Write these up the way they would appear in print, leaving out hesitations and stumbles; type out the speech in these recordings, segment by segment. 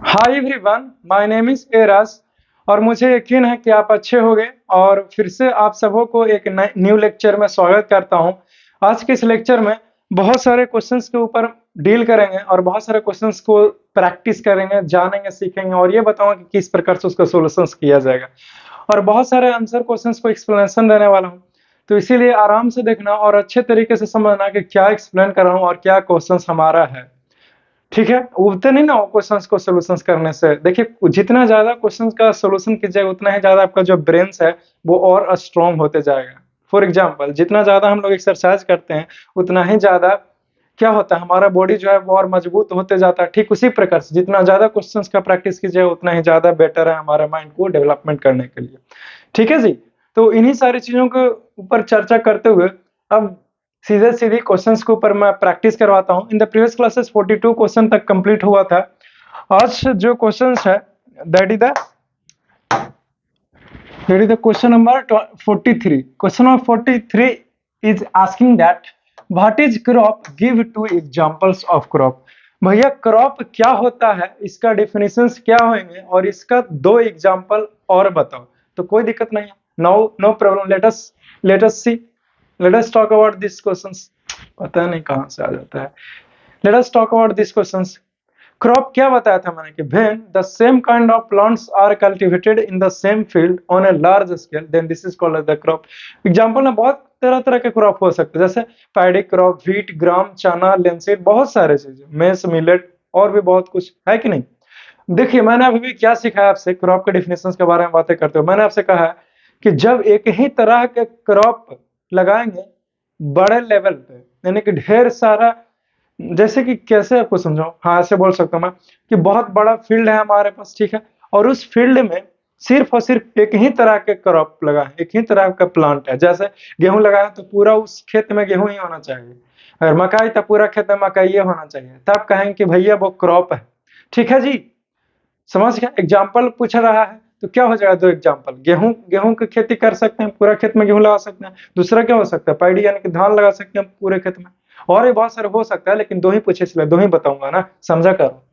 Hi everyone, my name is eras और मुझे यकीन है कि आप अच्छे होंगे। और फिर से आप सबों को एक न्यू लेक्चर में स्वागत करता हूं। आज के इस लेक्चर में बहुत सारे क्वेश्चंस के ऊपर डील करेंगे और बहुत सारे क्वेश्चंस को प्रैक्टिस करेंगे, जानेंगे, सीखेंगे और ये बताऊंगा कि किस प्रकार से उसका सोल्यूशंस किया जाएगा। और बहुत सारे आंसर क्वेश्चंस को एक्सप्लेनेशन देने वाला हूँ, तो इसीलिए आराम से देखना और अच्छे तरीके से समझना कि क्या एक्सप्लेन कर रहा हूँ और क्या क्वेश्चंस हमारा है। ठीक है, उबते नहीं ना क्वेश्चंस को सॉल्यूशंस करने से। देखिए, जितना ज्यादा क्वेश्चंस का सॉल्यूशन कीजिएगा उतना ही ज्यादा आपका जो ब्रेन्स है वो और स्ट्रांग होते जाएगा। फॉर एग्जांपल, जितना ज्यादा हम लोग एक्सरसाइज करते हैं उतना ही ज्यादा क्या होता है, हमारा बॉडी जो है वो और मजबूत होते जाता है। ठीक उसी प्रकार से जितना ज्यादा क्वेश्चंस का प्रैक्टिस कीजिएगा उतना ही ज्यादा बेटर है हमारे माइंड को डेवलपमेंट करने के लिए। ठीक है जी। तो इन्हीं सारी चीजों के ऊपर चर्चा करते हुए अब सीधे सीधे क्वेश्चंस के ऊपर मैं प्रैक्टिस करवाता हूँ। In the previous classes 42 question तक कंप्लीट हुआ था। आज जो क्वेश्चंस है that is the question number 43। Question number 43 is asking that what is crop, give to examples of crop. भैया क्रॉप क्या होता है, इसका डेफिनेशंस क्या होंगे और इसका दो एग्जांपल और बताओ। तो कोई दिक्कत नहीं है, no problem. Let us see, let us talk about this questions. पता नहीं कहां से आ जाता है। Let us talk about this questions. Crop क्या बताया था मैंने कि when the same kind of plants are cultivated in the same field on a large scale then this is called as the crop. Example में बहुत तरह तरह के क्रॉप हो सकते हैं, जैसे पैडी क्रॉप, व्हीट, ग्राम, चना, लिनसीड, बहुत सारे चीजें, मेस, मिलेट और भी बहुत कुछ है कि नहीं। देखिए, मैंने अभी भी क्या सिखाया आपसे क्रॉप के डिफिनेशंस के बारे में बातें करते हुए। मैंने आपसे कहा है कि जब एक ही तरह के क्रॉप लगाएंगे बड़े लेवल पे, यानी कि ढेर सारा, जैसे कि कैसे आपको समझाऊं, हाँ ऐसे बोल सकता हूं मैं कि बहुत बड़ा फील्ड है हमारे पास, ठीक है, और उस फील्ड में सिर्फ और सिर्फ एक ही तरह के क्रॉप लगा है, एक ही तरह का प्लांट है। जैसे गेहूं लगाया तो पूरा उस खेत में गेहूं ही होना चाहिए, अगर मकाई तो पूरा खेत में मकाई ही होना चाहिए, तब कहेंगे कि भैया वो क्रॉप है। ठीक है जी, समझ गया। एग्जाम्पल पूछ रहा है तो क्या हो जाएगा, दो एग्जाम्पल। गेहूं, गेहूं की खेती कर सकते हैं, पूरा खेत में गेहूं लगा सकते हैं। दूसरा क्या हो सकता है, पैडी यानी कि धान लगा सकते हैं पूरे खेत में। और भी बहुत सारे हो सकता है, लेकिन दो ही पूछे इसलिए दो ही बताऊंगा ना, समझा करो।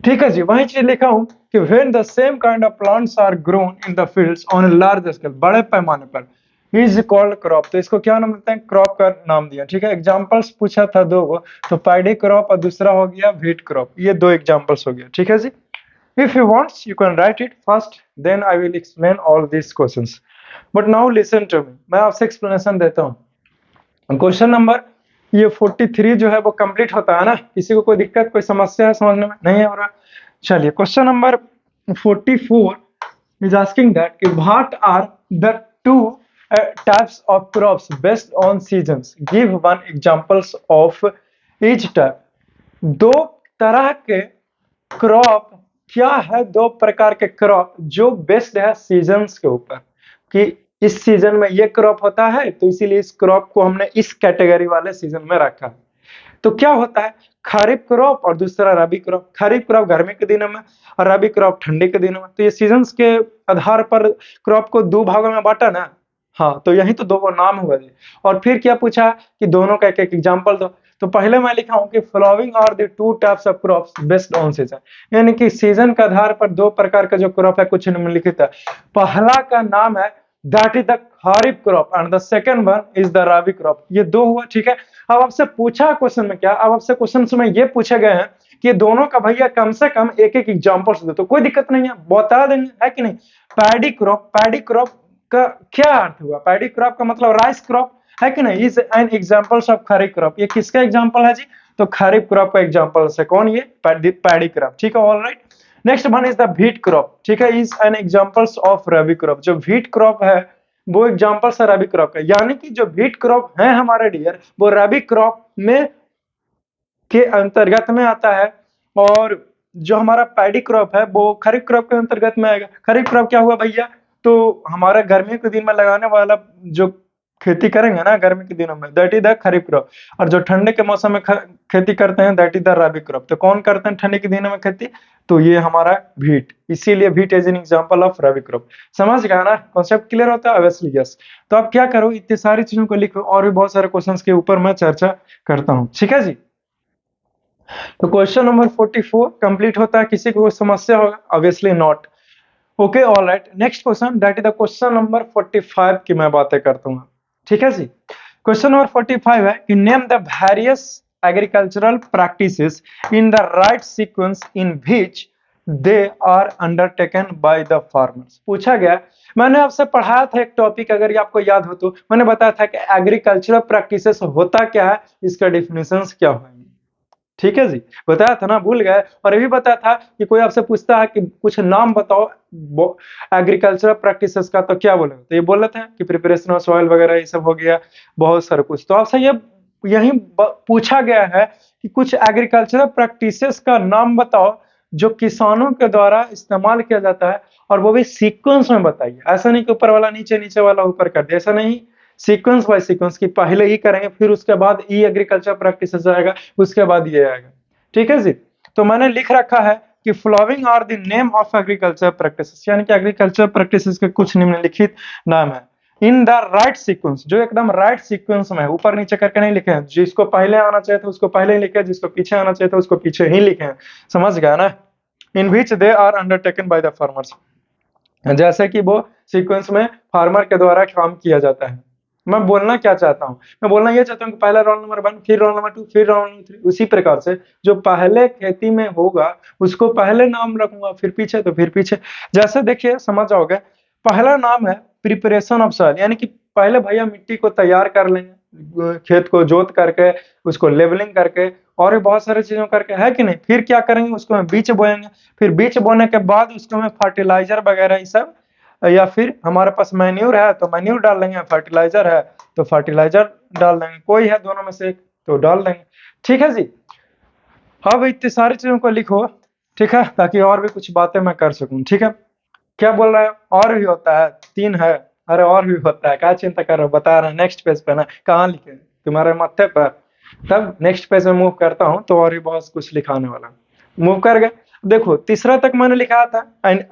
ठीक है जी, वही चीज लिखा हूं कि when the same kind of plants are grown in the fields on a large scale, बड़े पैमाने पर, इज कॉल्ड क्रॉप। तो इसको क्या नाम देते हैं, क्रॉप का नाम दिया। ठीक है, एग्जांपल्स पूछा था दो गो, तो पैडी क्रॉप और दूसरा हो गया व्हीट क्रॉप। ये दो एग्जांपल्स हो गया। ठीक है जी। If you want, you can write it first, then I will explain all these questions. But now listen to me. मैं आपसे explanation देता हूँ। क्वेश्चन नंबर ये 43 जो है वो कंप्लीट होता है ना। किसी को कोई दिक्कत, कोई समस्या है समझने में, नहीं हो रहा? चलिए, question number 44 is asking that कि what are the two types of crops based on seasons? Give one examples of each type. दो तरह के क्रॉप क्या है, दो प्रकार के क्रॉप जो बेस्ड है सीजन्स के ऊपर, कि इस सीजन में ये क्रॉप होता है तो इसीलिए इस क्रॉप को हमने इस कैटेगरी वाले सीजन में रखा है। तो क्या होता है, खरीफ क्रॉप और दूसरा रबी क्रॉप। खरीफ क्रॉप गर्मी के दिनों में और रबी क्रॉप ठंडी के दिनों में। तो ये सीजन्स के आधार पर क्रॉप को दो भागों में बांटा ना। हाँ, तो यही तो दो को नाम हुआ जी। और फिर क्या पूछा कि दोनों का एक एक एग्जाम्पल दो। तो पहले मैं लिखा हूं कि following are the two types of crops based on season, यानी कि सीजन के आधार पर दो प्रकार का जो क्रॉप है कुछ निम्नलिखित है। पहला का नाम है that is the kharif crop and the second one is the rabi crop. ये दो हुआ। ठीक है, अब आपसे पूछा क्वेश्चन में क्या, अब आपसे क्वेश्चन में ये पूछे गए हैं कि ये दोनों का भैया कम से कम एक एक एग्जाम्पल्स दो। तो कोई दिक्कत नहीं है, बता देंगे, है कि नहीं। पैडी क्रॉप, पैडी क्रॉप का क्या अर्थ हुआ, पैडी क्रॉप का मतलब राइस क्रॉप, है कि नहीं। Is an examples of kharif crop. ये किसका एग्जांपल है जी, तो खरीफ क्रॉप का एग्जांपल है। कौन, ये पैडी क्रॉप। ठीक है, alright. Next one is the wheat crop. ठीक है, is an examples of rabi crop. जो व्हीट क्रॉप है वो एग्जांपल्स है रबी क्रॉप का, यानी कि जो व्हीट क्रॉप है हमारे डियर वो रबी क्रॉप में के अंतर्गत में आता है, और जो हमारा पैडी क्रॉप है वो खरीफ क्रॉप के अंतर्गत में आएगा। खरीफ क्रॉप क्या हुआ भैया, तो हमारा गर्मी के दिन में लगाने वाला जो खेती करेंगे ना गर्मी के दिनों में, that is the kharif crop. और जो ठंडे के मौसम में खेती करते हैं that is the rabi crop. तो कौन करते हैं ठंडे के दिनों में खेती, तो ये हमारा व्हीट, इसीलिए wheat is an example of rabi crop. समझ गया ना, कॉन्सेप्ट क्लियर होता है ऑब्वियसली, यस। तो आप क्या करो, इतनी सारी चीजों को लिखो और भी बहुत सारे क्वेश्चंस के ऊपर मैं चर्चा करता हूँ। ठीक है जी। तो क्वेश्चन नंबर 44 कंप्लीट होता है। किसी को कोई समस्या होगा? Obviously not. Okay, all right. Next question, that is the question number 45 की मैं बातें करता हूँ। ठीक है जी। क्वेश्चन नंबर 45 है कि name the various agricultural practices in the right sequence in which they are undertaken by the farmers. पूछा गया, मैंने आपसे पढ़ाया था एक टॉपिक, अगर ये आपको याद हो तो मैंने बताया था कि एग्रीकल्चरल प्रैक्टिसेस होता क्या है, इसका डिफिनेशंस क्या होंगे। ठीक है जी, बताया था ना, भूल गए? और ये भी बताया था कि कोई आपसे पूछता है कि कुछ नाम बताओ एग्रीकल्चरल प्रैक्टिसेस का, तो क्या बोलेंगे? तो ये बोल रहे थे कि प्रिपरेशन ऑफ सॉइल वगैरह ये सब हो गया, बहुत सारा कुछ। तो आपसे ये यही पूछा गया है कि कुछ एग्रीकल्चरल प्रैक्टिसेस का नाम बताओ जो किसानों के द्वारा इस्तेमाल किया जाता है, और वो भी सीक्वेंस में बताइए। ऐसा नहीं कि ऊपर वाला नीचे, नीचे वाला ऊपर कर दिया, ऐसा नहीं। सीक्वेंस बाय सीक्वेंस की पहले ही करेंगे, फिर उसके बाद ई एग्रीकल्चर प्रैक्टिसेस आएगा, उसके बाद ये आएगा। ठीक है जी। तो मैंने लिख रखा है कि following are the name of agriculture practices, यानी कि एग्रीकल्चर प्रैक्टिसेस के कुछ निम्नलिखित नाम है इन द राइट सीक्वेंस, जो एकदम राइट सीक्वेंस में है, ऊपर नीचे करके नहीं लिखे हैं। जिसको पहले आना चाहिए था उसको पहले ही लिखे, जिसको पीछे आना चाहिए था उसको पीछे ही लिखे हैं। समझ गया ना? In which they are undertaken by the farmers, जैसे कि वो सीक्वेंस में फार्मर के द्वारा काम किया जाता है। मैं बोलना क्या चाहता हूँ, मैं बोलना ये चाहता हूँ कि पहले रोल नंबर 1, फिर रोल नंबर 2, फिर रोल नंबर 3, उसी प्रकार से जो पहले खेती में होगा उसको पहले नाम रखूंगा, फिर पीछे तो फिर पीछे। जैसे देखिए, समझ जाओगे। पहला नाम है प्रिपरेशन ऑफ सॉइल, यानी कि पहले भैया मिट्टी को तैयार कर लेंगे, खेत को जोत करके, उसको लेवलिंग करके, और भी बहुत सारी चीजों करके, है कि नहीं? फिर क्या करेंगे, उसको हम बीज बोएंगे। फिर बीज बोने के बाद उसको में फर्टिलाइजर वगैरह ये सब, या फिर हमारे पास मैन्यूर है तो मैन्यूर डाल देंगे, फर्टिलाइजर है तो फर्टिलाइजर डाल देंगे, कोई है दोनों में से एक तो डाल देंगे। ठीक है जी। अब इतनी सारी चीजों को लिखो, ठीक है, ताकि और भी कुछ बातें मैं कर सकूं। ठीक है, क्या बोल रहा है? और भी होता है, 3 है। अरे और भी होता है, क्या चिंता कर रहे हो, बता रहे हैं नेक्स्ट पेज पे ना, कहाँ लिखे तुम्हारे माथे पर। तब नेक्स्ट पेज में मूव करता हूँ तो और भी बहुत कुछ लिखाने वाला। मूव कर गए। देखो, तीसरा तक मैंने लिखा था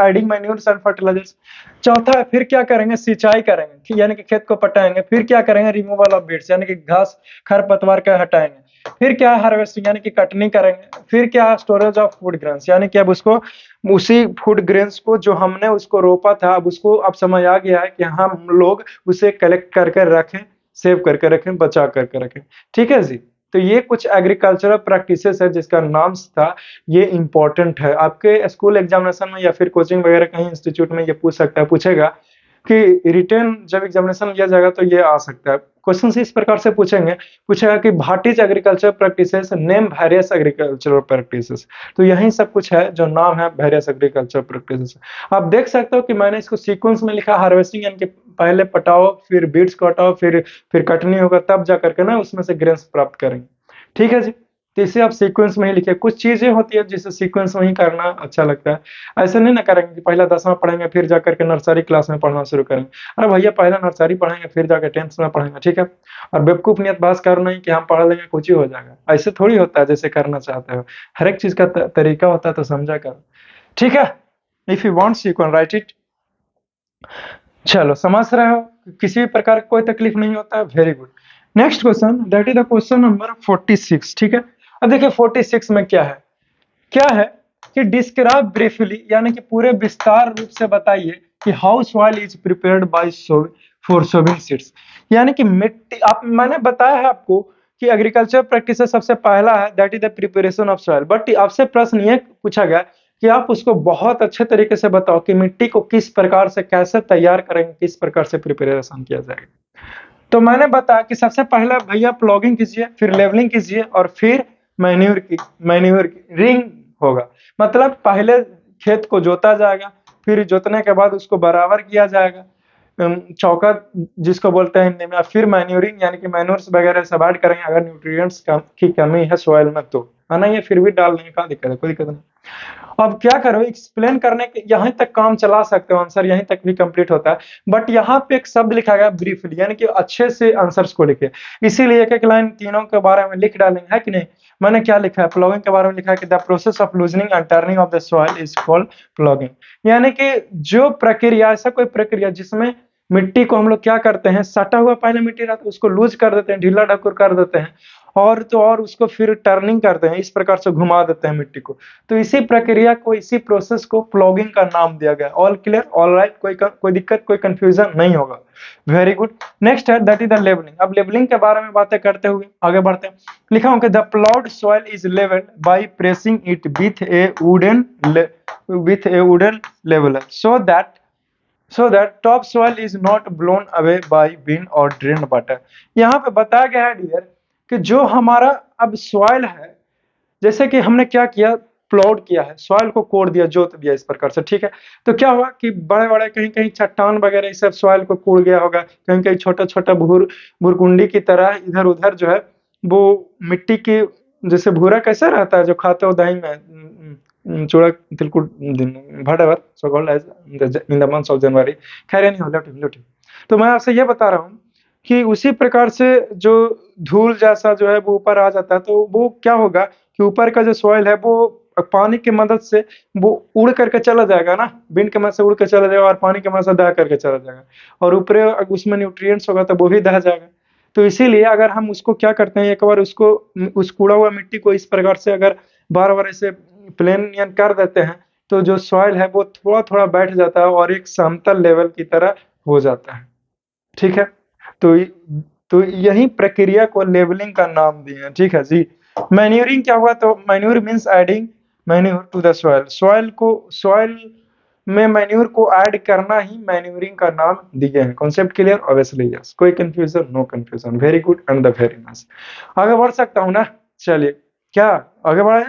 एडिंग मैन्यूर्स एंड फर्टिलाइजर्स। चौथा है, फिर क्या करेंगे, सिंचाई करेंगे, यानी कि खेत को पटाएंगे। फिर क्या करेंगे, रिमूवल ऑफ बीड्स, यानी कि घास खरपतवार का हटाएंगे। फिर क्या है, हार्वेस्टिंग, यानी कि कटनी करेंगे। फिर क्या है, स्टोरेज ऑफ फूड ग्रेन्स, यानी कि अब उसको, उसी फूड ग्रेन्स को जो हमने उसको रोपा था, अब उसको अब समय आ गया है कि हम लोग उसे कलेक्ट करके रखें, सेव करके रखें, बचा करके रखें। ठीक है जी। तो ये कुछ एग्रीकल्चरल प्रैक्टिसेस है जिसका नाम था। ये इंपॉर्टेंट है आपके स्कूल एग्जामिनेशन में या फिर कोचिंग वगैरह कहीं इंस्टीट्यूट में, ये पूछ सकता है, पूछेगा कि रिटर्न जब एग्जामिनेशन लिया जाएगा तो ये आ सकता है। क्वेश्चन इस प्रकार से पूछेंगे, पूछेगा कि what's agriculture practices, name various agricultural practices. तो यही सब कुछ है जो नाम है वेरियस एग्रीकल्चर प्रैक्टिसेस। आप देख सकते हो कि मैंने इसको सीक्वेंस में लिखा, हार्वेस्टिंग यानी कि पहले पटाओ, फिर बीड्स को हटाओ, फिर कटनी होगा, तब जा करके ना उसमें से ग्रेन्स प्राप्त करेंगे। ठीक है जी। तो इसे आप सीक्वेंस में ही लिखिए। कुछ चीजें होती है जिसे सीक्वेंस में ही करना अच्छा लगता है। ऐसे नहीं ना करेंगे कि पहला 10वां पढ़ेंगे फिर जाकर के नर्सरी क्लास में पढ़ना शुरू करेंगे। अरे भैया, पहला नर्सरी पढ़ेंगे फिर जाकर 10th में पढ़ेंगे। ठीक है। और बेवकूफ नियत बात करो नहीं कि हम पढ़ लेंगे कुछ ही हो जाएगा, ऐसे थोड़ी होता है जैसे करना चाहते हो। हर एक चीज का तरीका होता है, तो समझा करो। ठीक है। If you wants you can write it. चलो, समझ रहे हो, किसी भी प्रकार का कोई तकलीफ नहीं होता है। Very good. Next question, that is the question number 46। ठीक है। अब देखिए 46 में क्या है, क्या है कि डिस्क्राइब ब्रीफली, यानी कि पूरे विस्तार रूप से बताइए कि how soil is prepared by for sowing seeds, यानी कि मिट्टी, आप, मैंने बताया है आपको कि एग्रीकल्चर प्रैक्टिस सबसे पहला है that is the preparation of soil. But आपसे प्रश्न ये पूछा गया कि आप उसको बहुत अच्छे तरीके से बताओ कि मिट्टी को किस प्रकार से कैसे तैयार करेंगे, किस प्रकार से प्रिपरेशन किया जाएगा। तो मैंने बताया कि सबसे पहले भैया प्लॉगिंग कीजिए, फिर लेवलिंग कीजिए, और फिर मैन्यूर की रिंग होगा। मतलब पहले खेत को जोता जाएगा, फिर जोतने के बाद उसको बराबर किया जाएगा, चौका जिसको बोलते हैं हिंदी में। फिर मैन्यूरिंग, यानी कि मैन्योर्स वगैरह सब ऐड करेंगे अगर न्यूट्रिएंट्स की कमी है सॉइल में तो, है ना। ये फिर भी डाल देंगे, क्या दिक्कत है, कोई दिक्कत नहीं। अब क्या करो, एक्सप्लेन करने के यहीं तक काम चला सकते हो, आंसर यहीं तक भी कंप्लीट होता है। बट यहाँ पे एक शब्द लिखा गया ब्रीफली, यानी कि अच्छे से आंसर्स को लिखे। इसीलिए एक एक लाइन तीनों के बारे में लिख डालेंगे, है कि नहीं। मैंने क्या लिखा है, प्लॉगिंग के बारे में लिखा है कि the process of loosening and turning of the soil is called plogging. यानी कि जो प्रक्रिया, ऐसा कोई प्रक्रिया जिसमें मिट्टी को हम लोग क्या करते हैं, सटा हुआ पहले मिट्टी रहता है उसको लूज कर देते हैं, ढीला ढाकुर कर देते हैं, और तो और उसको फिर टर्निंग करते हैं, इस प्रकार से घुमा देते हैं मिट्टी को। तो इसी प्रक्रिया को, इसी प्रोसेस को प्लॉगिंग का नाम दिया गया। ऑल क्लियर, ऑल राइट, कोई दिक्कत, कोई कंफ्यूजन नहीं होगा। Very good. नेक्स्ट है दैट इज द लेवलिंग। अब लेवलिंग के बारे में बातें करते हुए आगे बढ़ते हैं। लिखा हूं कि the ploughed soil is levelled by pressing it with a wooden leveller so that topsoil is not blown away by wind or drained water। यहाँ पे बताया गया है डियर कि जो हमारा अब सॉइल है, जैसे कि हमने क्या किया, प्लॉट किया है, सॉइल को कोड़ दिया, जोत दिया इस प्रकार से, ठीक है। तो क्या हुआ कि बड़े बड़े कहीं कहीं चट्टान वगैरह ये सब सॉइल को कोड़ गया होगा, कहीं कहीं छोटा छोटा भूरकुंडी की तरह इधर उधर जो है वो मिट्टी की, जैसे भूरा कैसे रहता है जो खाते हो दही में, चूड़ा तिलकुट whatever so called as in the month of January। खैर नहीं हो लेट। तो मैं आपसे ये बता रहा हूँ कि उसी प्रकार से जो धूल जैसा जो है वो ऊपर आ जाता है, तो वो क्या होगा कि ऊपर का जो सॉइल है वो पानी की मदद से वो उड़ करके चला जाएगा ना, विंड की मदद से उड़ के चला जाएगा और पानी की मदद से दह करके चला जाएगा, और ऊपर उसमें न्यूट्रिएंट्स होगा तो वो भी दह जाएगा। तो इसीलिए अगर हम उसको क्या करते हैं, एक बार उसको, उस कूड़ा हुआ मिट्टी को इस प्रकार से अगर बार बार ऐसे प्लेन कर देते हैं, तो जो सॉइल है वो थोड़ा थोड़ा बैठ जाता है और एक समतल लेवल की तरह हो जाता है, ठीक है। तो तो यही प्रक्रिया को लेवलिंग का नाम दिए हैं, ठीक है जी। मैन्यूरिंग क्या हुआ, तो manure means adding manure to the soil. Soil में मैन्यूर को ऐड करना ही मैन्यूरिंग का नाम दिए हैं। कॉन्सेप्ट क्लियर, ऑब्वियसली यस, कोई confusion, no confusion, very good and the very nice. आगे बढ़ सकता हूँ ना, चलिए, क्या आगे बढ़े,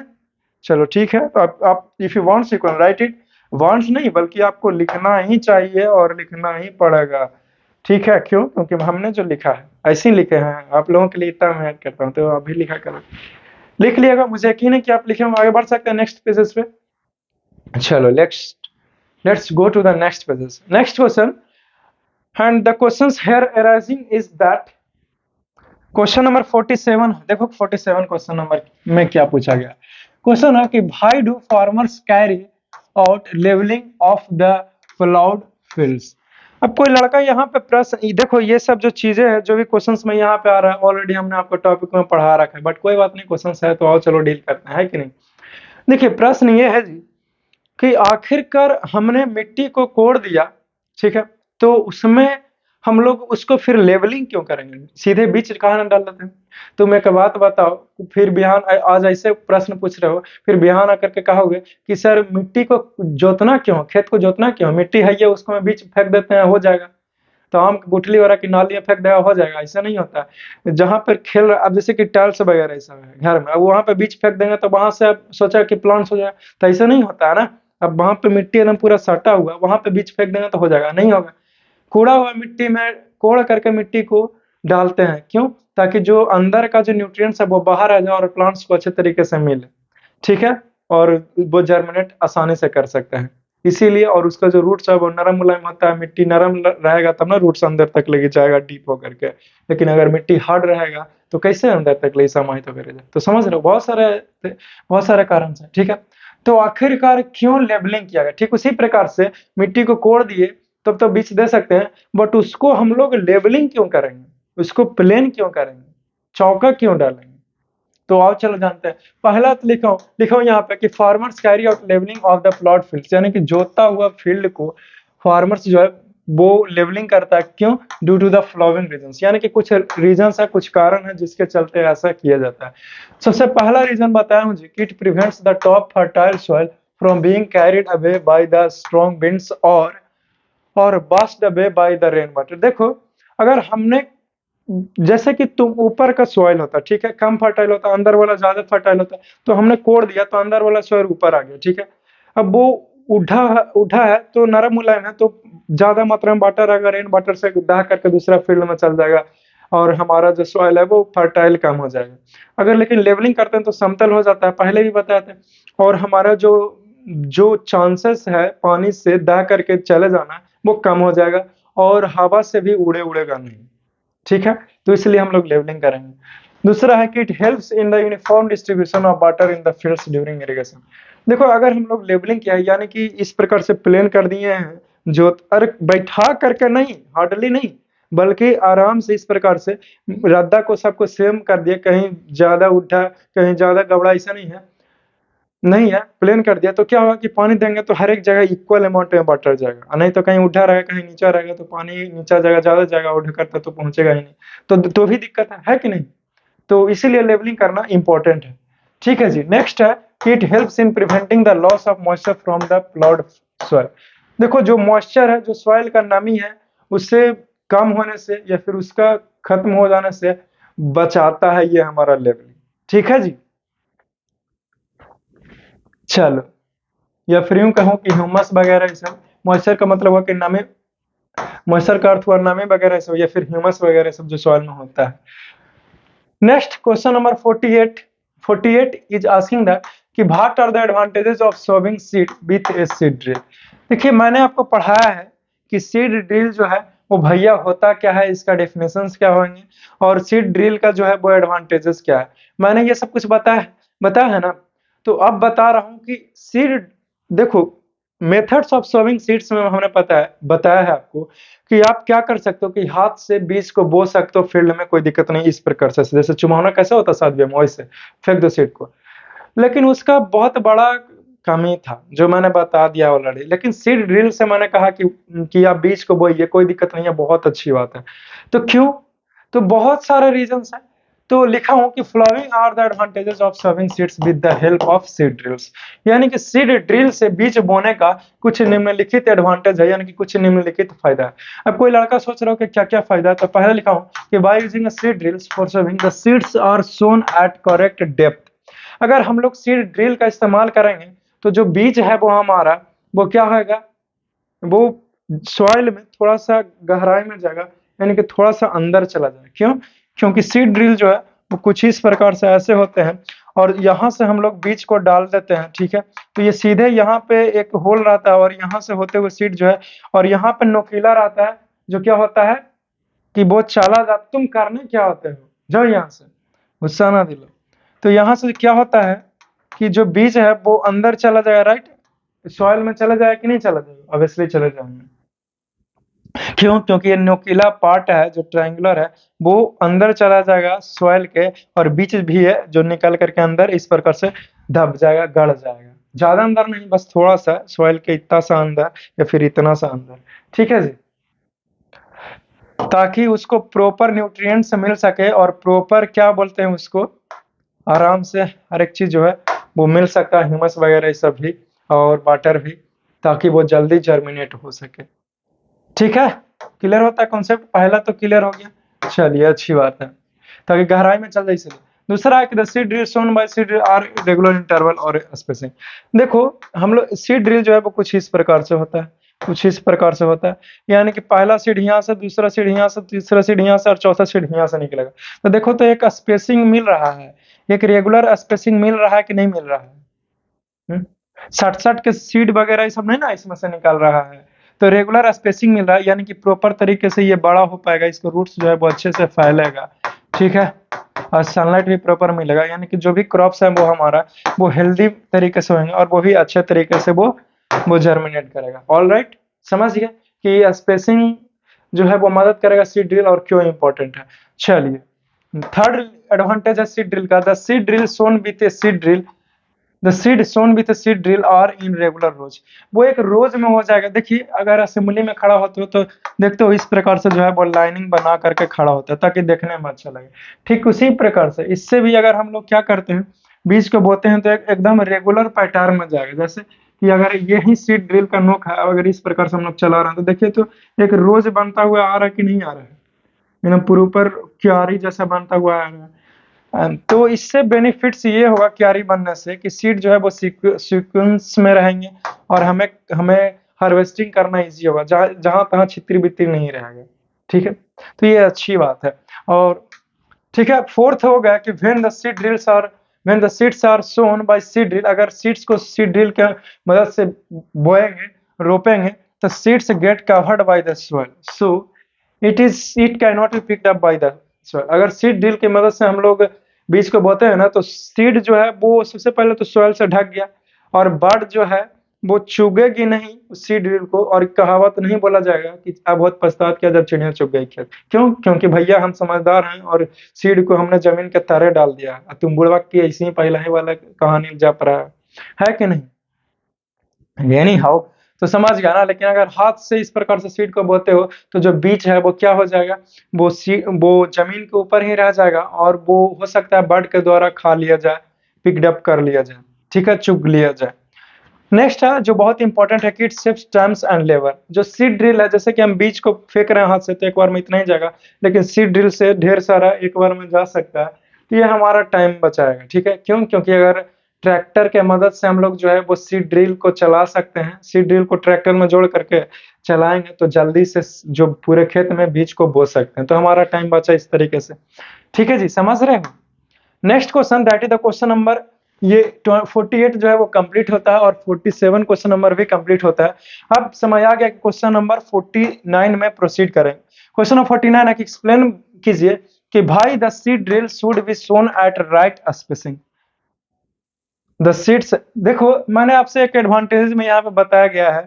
चलो ठीक है। तो आप if you wants you can write it, wants नहीं बल्कि आपको लिखना ही चाहिए और लिखना ही पड़ेगा, ठीक है। क्यों? क्योंकि हमने जो लिखा है ऐसे ही लिखे हैं, आप लोगों के लिए इतना मेहनत करता हूँ, तो आप भी लिखा करो, लिख लिएगा, मुझे यकीन है कि आप लिखे होंगे। आगे बढ़ सकते हैं नेक्स्ट पेजेस पे। चलो let's go to the next pages. Next question, and the questions here arising is that question number 47। देखो 47 क्वेश्चन नंबर में क्या पूछा गया। क्वेश्चन है कि भाई do farmers carry out levelling of the ploughed fields. अब कोई लड़का यहाँ पे प्रश्न, देखो ये सब जो चीजें हैं, जो भी क्वेश्चंस में यहाँ पे आ रहा है, ऑलरेडी हमने आपको टॉपिक में पढ़ा रखा है, बट कोई बात नहीं, क्वेश्चंस है तो आओ चलो डील करते हैं, कि नहीं। देखिए प्रश्न ये है जी कि आखिरकार हमने मिट्टी को कोड़ दिया, ठीक है, तो उसमें हम लोग उसको फिर लेवलिंग क्यों करेंगे, सीधे बीज कहाँ ना डाल देते हैं। तो मैं एक बात बताओ, फिर बिहान आज ऐसे प्रश्न पूछ रहे हो, फिर बिहान आकर के कहोगे कि सर मिट्टी को जोतना क्यों, खेत को जोतना क्यों, मिट्टी है ये, उसको में बीज फेंक देते हैं हो जाएगा, तो आम की गुठली वगैरह की नाली में फेंक देगा हो जाएगा, ऐसा नहीं होता। जहां पर खेल, अब जैसे कि टाइल्स वगैरह ऐसा है घर में, अब वहां पे बीज फेंक देंगे तो वहां से आप सोचा कि प्लांट्स हो जाएगा, तो ऐसा नहीं होता है ना। अब वहां पे मिट्टी एकदम पूरा सटा हुआ, वहां पे बीज फेंक देंगे तो हो जाएगा, नहीं होगा। कूड़ा हुआ मिट्टी में कोड़ करके मिट्टी को डालते हैं, क्यों? ताकि जो अंदर का जो न्यूट्रिएंट्स है वो बाहर आ जाए और प्लांट्स को अच्छे तरीके से मिले, ठीक है, और वो जर्मिनेट आसानी से कर सकते हैं इसीलिए। और उसका जो रूट्स है वो नरम मुलायम होता है, मिट्टी नरम रहेगा तब ना रूट्स अंदर तक लेके जाएगा डीप होकर के, लेकिन अगर मिट्टी हार्ड रहेगा तो कैसे अंदर तक ले समाहित होकर जाए। तो समझ रहे हो, बहुत सारे कारण है, ठीक है। तो आखिरकार क्यों लेबलिंग किया गया, ठीक उसी प्रकार से मिट्टी को कोड़ दिए तब तो बीज दे सकते हैं, बट उसको हम लोग लेबलिंग क्यों करेंगे, उसको प्लेन क्यों करेंगे, चौका क्यों डालेंगे। तो आओ चलो जानते हैं। पहला तो लिखो यहाँ पे कि farmers carry out levelling of the plot field, यानी कि जोता हुआ फील्ड को फार्मर्स जो है वो लेवलिंग करता है, क्यों? Due to the following reasons, यानी कि कुछ रीजंस है, कुछ कारण है जिसके चलते ऐसा किया जाता है। सबसे पहला रीजन बताया मुझे कि it prevents the top fertile soil from being carried away by the strong winds और washed away by the rain water. देखो अगर हमने, जैसे कि तुम ऊपर का सॉइल होता, ठीक है, कम फर्टाइल होता, अंदर वाला ज्यादा फर्टाइल होता, तो हमने कोड़ दिया तो अंदर वाला सॉइल ऊपर आ गया, ठीक है। अब वो उठा है तो नरम मुलायम है, तो ज्यादा मात्रा में वाटर अगर रेन वाटर से दहा करके दूसरा फील्ड में चल जाएगा और हमारा जो सॉइल है वो फर्टाइल कम हो जाएगा। अगर लेकिन लेवलिंग करते हैं तो समतल हो जाता है, पहले भी बताए थे, और हमारा जो जो चांसेस है पानी से दहा करके चले जाना वो कम हो जाएगा, और हवा से भी उड़ेगा नहीं, ठीक है। तो इसलिए हम लोग लेवलिंग करेंगे। दूसरा है कि it helps in the uniform distribution of water in the fields during irrigation. देखो अगर हम लोग लेवलिंग किया है, यानी कि इस प्रकार से प्लेन कर दिए हैं, जो अरे बैठा करके नहीं, हार्डली नहीं, बल्कि आराम से इस प्रकार से रद्दा को सबको सेम कर दिया, कहीं ज्यादा उठा कहीं ज्यादा गबड़ा, ऐसा नहीं है, प्लेन कर दिया। तो क्या होगा कि पानी देंगे तो हर एक जगह इक्वल अमाउंट में वाटर जाएगा, और नहीं तो कहीं उठा रहेगा कहीं नीचा रहेगा तो पानी नीचा जाएगा, ज्यादा जाएगा उठ करता तो पहुंचेगा ही नहीं। तो भी दिक्कत है कि नहीं। तो इसीलिए लेवलिंग करना इंपॉर्टेंट है। ठीक है जी, नेक्स्ट है कि it helps in preventing the loss of moisture from the ploughed soil. देखो जो मॉइस्चर है, जो सॉइल का नमी है, उससे कम होने से या फिर उसका खत्म हो जाने से बचाता है ये हमारा लेवलिंग। ठीक है जी, चलो, या फिर यूं कहूं कि ह्यूमस वगैरह ये सब, मॉइस्चर का मतलब हुआ कि नमी, मॉइस्चर का अर्थ हुआ नमी वगैरह सब, या फिर ह्यूमस वगैरह सब जो सॉइल में होता है। Next question number 48 is asking that कि what are the advantages of sowing seed with a seed drill. देखिए मैंने आपको पढ़ाया है कि सीड ड्रिल जो है वो भैया होता क्या है, इसका डेफिनेशंस क्या होंगे, और सीड ड्रिल का जो है वो एडवांटेजेस क्या है, मैंने ये सब कुछ बताया है ना। तो अब बता रहा हूँ कि सीड, देखो मेथड्स ऑफ सोविंग सीड्स में हमने बताया है आपको कि आप क्या कर सकते हो कि हाथ से बीज को बो सकते हो फील्ड में, कोई दिक्कत नहीं इस प्रकार से, जैसे चुमावना कैसे होता है साथ में वैसे फेंक दो सीड को। लेकिन उसका बहुत बड़ा कमी था जो मैंने बता दिया ऑलरेडी। लेकिन सीड ड्रिल से मैंने कहा कि आप बीज को बोइए, कोई दिक्कत नहीं है, बहुत अच्छी बात है। तो क्यों, तो बहुत सारे रीजंस हैं। तो लिखा हूं कि following are the advantages of sowing seeds with the help of seed drills. यानी कि सीड ड्रिल से बीज बोने का कुछ निम्नलिखित एडवांटेज है, यानी कि कुछ निम्नलिखित फायदा है। अब कोई लड़का सोच रहा हो कि क्या क्या फायदा है, तो पहले लिखा हूं कि by using seed drills for sowing the seeds are sown at correct depth. अगर हम लोग सीड ड्रिल का इस्तेमाल करेंगे तो जो बीज है वो हमारा, वो क्या होगा, वो सॉइल में थोड़ा सा गहराई में जाएगा, यानी कि थोड़ा सा अंदर चला जाए। क्यों, क्योंकि सीड ड्रिल जो है वो कुछ इस प्रकार से ऐसे होते हैं, और यहाँ से हम लोग बीज को डाल देते हैं। ठीक है, तो ये सीधे यहाँ पे एक होल रहता है, और यहाँ से होते हुए सीड जो है, और यहाँ पे नोकीला रहता है, जो क्या होता है कि वो चला जाता। तुम करने क्या होते हो, जाओ यहाँ से, गुस्सा ना दिलो। तो यहाँ से क्या होता है कि जो बीज है वो अंदर चला जाएगा, राइट, सॉइल में चला जाएगा कि नहीं चला जाएगा, ऑब्वियसली चले जाएंगे। क्यों, क्योंकि ये न्यूक्लियर पार्ट है जो ट्रायंगुलर है, वो अंदर चला जाएगा सॉइल के, और बीज भी है जो निकल करके अंदर इस प्रकार से दब जाएगा, गड़ जाएगा, ज्यादा अंदर नहीं, बस थोड़ा सा सॉइल के इतना सा अंदर या फिर इतना सा अंदर। ठीक है जी, ताकि उसको प्रॉपर न्यूट्रिएंट्स मिल सके, और प्रॉपर क्या बोलते हैं उसको, आराम से हर एक चीज जो है वो मिल सकता है, ह्यूमस वगैरह ये सब भी, और वाटर भी, ताकि वो जल्दी जर्मिनेट हो सके। ठीक है, क्लियर होता है कॉन्सेप्ट, पहला तो क्लियर हो गया, चलिए अच्छी बात है, ताकि गहराई में चल जाए इसलिए। दूसरा है कि the seed drill sown by seed are regular interval और स्पेसिंग। देखो हम लोग सीड ड्रिल जो है वो कुछ इस प्रकार से होता है, कुछ इस प्रकार से होता है, यानी कि पहला सीड यहाँ से, दूसरा सीड यहाँ से, तीसरा सीड यहाँ से, और चौथा सीड यहाँ से निकलेगा। तो देखो तो एक स्पेसिंग मिल रहा है, एक रेगुलर स्पेसिंग मिल रहा है कि नहीं मिल रहा है। 60-60 के सीड वगैरह ये सब नहीं ना इसमें से निकाल रहा है, तो रेगुलर स्पेसिंग मिल रहा है, यानी कि प्रॉपर तरीके से ये बड़ा हो पाएगा, इसको रूट्स जो है वो अच्छे से फैलेगा। ठीक है, और सनलाइट भी प्रॉपर मिलेगा, यानी कि जो भी क्रॉप्स है वो हमारा वो हेल्दी तरीके से होंगे, और वो भी अच्छे तरीके से वो जर्मिनेट करेगा। ऑल राइट, समझ गए कि स्पेसिंग जो है वो मदद करेगा सीड ड्रिल, और क्यों इंपॉर्टेंट है। चलिए, थर्ड एडवांटेज है सीड ड्रिल का, the seed drill sown with a seed drill, the seed sown with seed drill are in regular rows. वो एक रोज में हो जाएगा। देखिए अगर असेंबली में खड़ा होते हो तो देखते हो इस प्रकार से जो है वो लाइनिंग बना करके खड़ा होता है, ताकि देखने में अच्छा लगे। ठीक उसी प्रकार से इससे भी अगर हम लोग क्या करते हैं, बीज को बोते हैं तो एकदम रेगुलर पैटर्न में जाएगा। जैसे कि अगर यही सीड ड्रिल का नोक है, अगर इस प्रकार से हम लोग चला रहे हैं तो देखिए तो एक रोज बनता हुआ आ रहा है कि नहीं आ रहा है, एकदम प्रॉपर क्यारी जैसा बनता हुआ आ रहा है। तो इससे बेनिफिट्स ये होगा क्यारी बनने से कि सीड जो है वो सीक्वेंस में रहेंगे, और हमें हमें हार्वेस्टिंग करना इजी होगा, जहां तहां छित्री बित्री नहीं रहेगा। ठीक है, तो ये अच्छी बात है। और ठीक है, फोर्थ हो गया कि when the seeds are sown by seed drill, अगर सीड्स को सीड ड्रिल के मदद से बोएंगे, रोपेंगे, तो seeds get covered by the soil, so it can not be picked up by the soil. अगर सीड ड्रिल की मदद से हम लोग बीज को बोते हैं ना, तो सीड जो है वो सबसे पहले तो सॉइल से ढक गया, और बड जो है वो चुगेगी नहीं उस सीड ड्रिल को, और कहावत नहीं बोला जाएगा कि आप बहुत पछतात किया जब चिड़िया चुग गई खेत। क्यों? क्योंकि भैया हम समझदार हैं और सीड को हमने जमीन के तरे डाल दिया है। तुम बुढ़वा की ऐसी ही पहला ही वाला कहानी जप रहा है कि नहीं? एनी हाउ, तो समझ गया ना। लेकिन अगर हाथ से इस प्रकार से सीड को बोते हो तो जो बीज है वो क्या हो जाएगा, वो जमीन के ऊपर ही रह जाएगा, और वो हो सकता है बर्ड के द्वारा खा लिया जाए, पिकड अप कर लिया जाए, ठीक है, चुग लिया जाए। नेक्स्ट है जो बहुत इंपॉर्टेंट है कि it saves times and labour. जो सीड ड्रिल है, जैसे कि हम बीज को फेंक रहे हैं हाथ से तो एक बार में इतना ही जाएगा, लेकिन सीड ड्रिल से ढेर सारा एक बार में जा सकता है। तो ये हमारा टाइम बचाएगा, ठीक है। क्यों? क्योंकि अगर ट्रैक्टर के मदद से हम लोग जो है वो सीड ड्रिल को चला सकते हैं, सीड ड्रिल को ट्रैक्टर में जोड़ करके चलाएंगे तो जल्दी से जो पूरे खेत में बीज को बो सकते हैं, तो हमारा टाइम बचा इस तरीके से। ठीक है जी, समझ रहे हो? Next question, that is the question number, ये 48 जो है वो कंप्लीट होता है और 47 क्वेश्चन नंबर भी कंप्लीट होता है। अब समय आ गया कि क्वेश्चन नंबर 49 में प्रोसीड करें। क्वेश्चन नंबर 49 है कि एक्सप्लेन कीजिए कि भाई the seed drill should be sown at right spacing. The seeds, देखो मैंने आपसे एक एडवांटेज में यहाँ पे बताया गया है,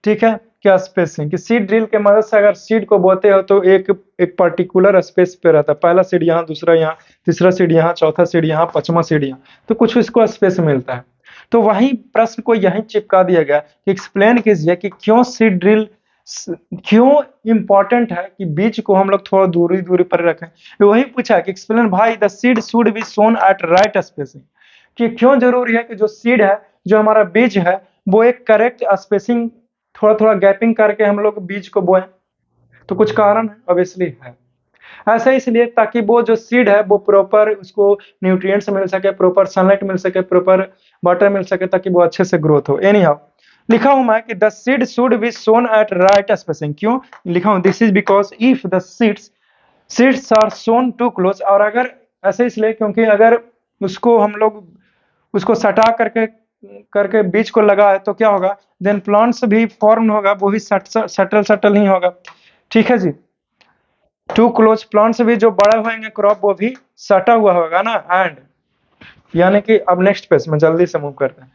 ठीक है, क्या स्पेसिंग, कि सीड ड्रिल के मदद से अगर सीड को बोते हो तो एक एक पर्टिकुलर स्पेस पे रहता है, पहला सीड यहाँ, दूसरा यहाँ, तीसरा सीड यहाँ, चौथा सीड यहाँ, पांचवा सीड यहाँ, तो कुछ इसको स्पेस मिलता है। तो वही प्रश्न को यहीं चिपका दिया गया कि एक्सप्लेन कीजिए कि क्यों सीड ड्रिल, क्यों इंपॉर्टेंट है कि बीज को हम लोग थोड़ा दूरी दूरी पर रखें। तो वही पूछा कि एक्सप्लेन भाई the seed should be sown at right spacing, कि क्यों जरूरी है कि जो सीड है, जो हमारा बीज है, वो एक करेक्ट स्पेसिंग, थोड़ा थोड़ा गैपिंग करके हम लोग बीज को बोए। तो कुछ कारण है, ऑब्वियसली है ऐसा, इसलिए ताकि वो जो सीड है वो प्रॉपर उसको न्यूट्रिएंट्स मिल सके, प्रॉपर सनलाइट मिल सके, प्रॉपर वाटर मिल सके, ताकि वो अच्छे से ग्रोथ हो। एनी हाउ, लिखा हूं मैं कि the seed should be sown at right spacing. क्यों लिखा हूं? This is because if the seeds are sown too close, और अगर ऐसे इसलिए क्योंकि अगर उसको हम लोग उसको सटा करके करके बीज को लगाए तो क्या होगा, देन प्लांट्स भी फॉर्म होगा, वो भी सटल सटल ही होगा। ठीक है जी, टू क्लोज प्लांट्स भी जो बड़े होंगे क्रॉप वो भी सटा हुआ होगा ना। एंड यानी कि अब नेक्स्ट पेज में जल्दी से मूव करते हैं।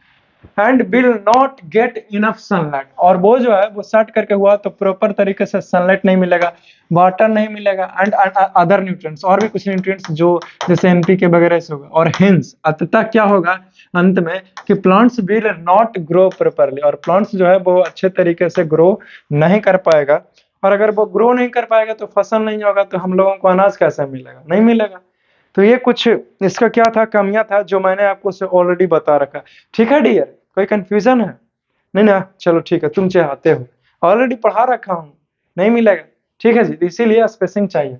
And will not get enough sunlight, और वो जो है वो सट करके हुआ तो प्रॉपर तरीके से सनलाइट नहीं मिलेगा, वाटर नहीं मिलेगा, एंड अदर न्यूट्रिएंट्स, और भी कुछ न्यूट्रिएंट्स जो जैसे एनपीके वगैरह से होगा। और हेंस अंततः क्या होगा अंत में, कि plants will not grow properly, और प्लांट्स जो है वो अच्छे तरीके से ग्रो नहीं कर पाएगा। और अगर वो ग्रो नहीं कर पाएगा तो फसल नहीं होगा, तो हम लोगों को अनाज कैसे मिलेगा? नहीं मिलेगा। तो ये कुछ इसका क्या था, कमियां था, जो मैंने आपको ऑलरेडी बता रखा। ठीक है डियर, कोई कंफ्यूजन है? नहीं ना, चलो ठीक है, तुम चाहते हो, ऑलरेडी पढ़ा रखा हूँ, नहीं मिलेगा। ठीक है जी, इसीलिए स्पेसिंग चाहिए।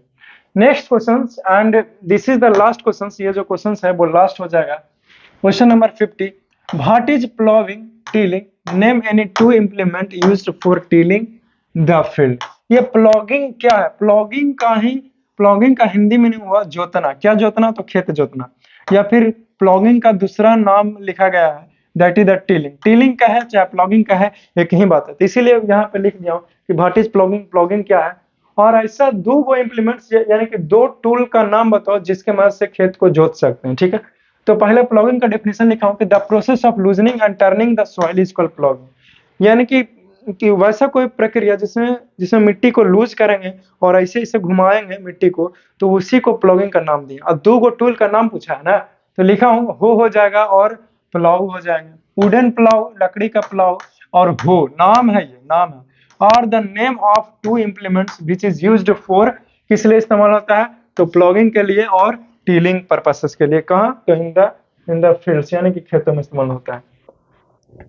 Next question, and this is the last question, ये जो क्वेश्चन है वो लास्ट हो जाएगा। Question number 50, what is ploughing, tilling, name any two implement used for tilling the field. ये प्लॉगिंग क्या है? प्लॉगिंग का हिंदी मीनिंग हुआ जोतना। क्या जोतना? तो खेत जोतना, या फिर प्लॉगिंग का दूसरा नाम लिखा गया है, that is the tilling. Tilling का है चाहे प्लॉगिंग का है, एक ही बात है। तो इसीलिए यहाँ पे लिख दिया हूँ कि व्हाट इज प्लॉगिंग, प्लॉगिंग क्या है। और ऐसा दो वो इंप्लीमेंट्स, यानी कि दो टूल का नाम बताओ जिसके मदद से खेत को जोत सकते हैं। ठीक है, तो पहले प्लॉगिंग का डेफिनेशन लिखा हूं कि the process of loosening and turning the soil is called plogging. यानी कि वैसा कोई प्रक्रिया जिसमें जिसमें मिट्टी को लूज करेंगे और ऐसे ऐसे घुमाएंगे मिट्टी को, तो उसी को प्लॉगिंग का नाम दिया। अब दो गो टूल का नाम पूछा है ना, तो लिखा हूं हो जाएगा और प्लाव हो जाएंगे। वुडन प्लाव, लकड़ी का प्लाव, और हो नाम है, ये नाम है। और the name of two implements which is used for, किस लिए इस्तेमाल होता है? तो प्लॉगिंग के लिए और टीलिंग पर्पसेस के लिए। कहाँ? तो इन द फील्ड्स, यानी कि खेतों में इस्तेमाल होता है।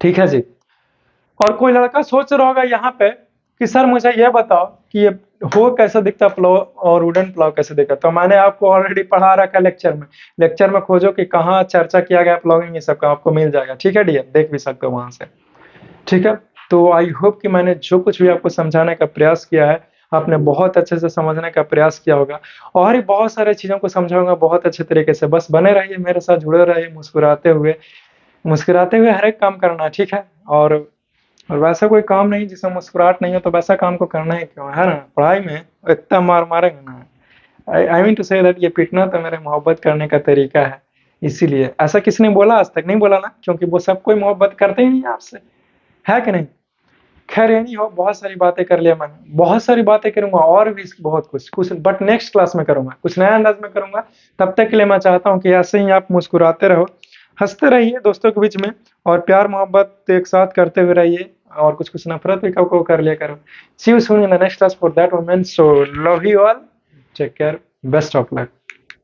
ठीक है जी। और कोई लड़का सोच रहा होगा यहाँ पे कि सर मुझे यह बताओ कि ये हो कैसा दिखता प्लाव और वुडन प्लाव कैसे दिखता। तो मैंने आपको ऑलरेडी पढ़ा रखा है लेक्चर में खोजो कि कहाँ चर्चा किया गया प्लॉगिंग, ये सब का आपको मिल जाएगा। ठीक है डियर, देख भी सकते हो वहां से। ठीक है, तो आई होप कि मैंने जो कुछ भी आपको समझाने का प्रयास किया है, आपने बहुत अच्छे से समझने का प्रयास किया होगा। और भी बहुत सारे चीजों को समझाऊंगा बहुत अच्छे तरीके से। बस बने रहिए मेरे साथ, जुड़े रहिए, मुस्कुराते हुए हर एक काम करना। ठीक है, और वैसा कोई काम नहीं जिसमें मुस्कुराहट नहीं हो, तो वैसा काम को करना ही क्यों है ना। पढ़ाई में इतना मार मारेंगे ना, I mean to say that ये पीटना तो मेरे मोहब्बत करने का तरीका है। इसीलिए ऐसा किसने बोला? आज तक नहीं बोला ना, क्योंकि वो सब कोई मोहब्बत करते ही नहीं आपसे। है कि नहीं? खैर ये नहीं हो, बहुत सारी बातें कर लिया मैंने, बहुत सारी बातें करूंगा और भी बहुत कुछ बट नेक्स्ट क्लास में करूंगा, कुछ नया अंदाज में करूंगा। तब तक के लिए मैं चाहता हूँ कि ऐसे ही आप मुस्कुराते रहो, हंसते रहिए दोस्तों के बीच में, और प्यार मोहब्बत एक साथ करते हुए रहिए, और कुछ कुछ नफरत भी कब को कर लिया करो। See you soon in the next class, for that moment, so love you all, take care, best of luck.